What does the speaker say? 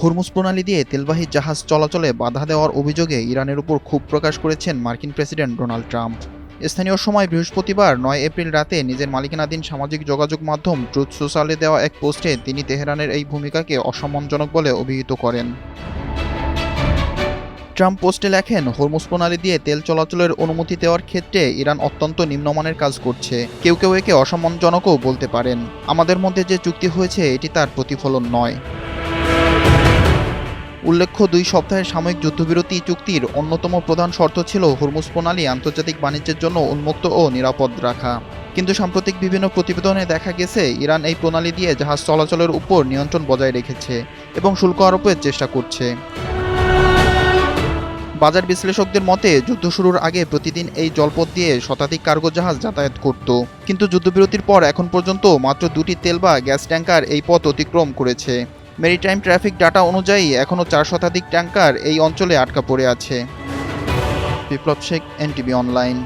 Hormuz প্রণালী দিয়ে তেলবাহী জাহাজ চলাচলে বাধা দেওয়ার অভিযোগে ইরানের উপর ক্ষোভ প্রকাশ করেছেন মার্কিন প্রেসিডেন্ট ডোনাল্ড ট্রাম্প। স্থানীয় সময় বৃহস্পতিবার ৯ এপ্রিল রাতে নিজের মালিকানাধীন সামাজিক যোগাযোগ মাধ্যম ট্রুথ সোশ্যালে দেওয়া এক পোস্টে তিনি তেহরানের এই ভূমিকাকে অসম্মানজনক বলে অভিহিত করেন। ট্রাম্প পোস্টে লেখেন, হরমুজ প্রণালী দিয়ে তেল চলাচলের অনুমতি দেওয়ার ক্ষেত্রে ইরান অত্যন্ত নিম্নমানের কাজ করছে। কেউ কেউ একে অসম্মানজনকও বলতে পারেন। আমাদের মধ্যে যে চুক্তি হয়েছে এটি তার প্রতিফলন নয়। উল্লেখ্য, ২ সপ্তাহের সাময়িক যুদ্ধবিরতি চুক্তির অন্যতম প্রধান শর্ত ছিল হরমুজ প্রণালী আন্তর্জাতিক বাণিজ্যের জন্য উন্মুক্ত ও নিরাপদ রাখা। কিন্তু সাম্প্রতিক বিভিন্ন প্রতিবেদনে দেখা গেছে ইরান এই প্রণালী দিয়ে জাহাজ চলাচলের উপর নিয়ন্ত্রণ বজায় রেখেছে এবং শুল্ক আরোপের চেষ্টা করছে। বাজার বিশ্লেষকদের মতে, যুদ্ধ শুরুর আগে প্রতিদিন এই জলপথ দিয়ে শতাধিক কার্গো জাহাজ যাতায়াত করত, কিন্তু যুদ্ধবিরতির পর এখন পর্যন্ত মাত্র ২টি তেল বা গ্যাস ট্যাঙ্কার এই পথ অতিক্রম করেছে। মেরিটাইম ট্রাফিক ডাটা অনুযায়ী এখনও ৪ শতাধিক ট্যাঙ্কার এই অঞ্চলে আটকা পড়ে আছে। বিপ্লব শেখ, এনটিভি অনলাইন।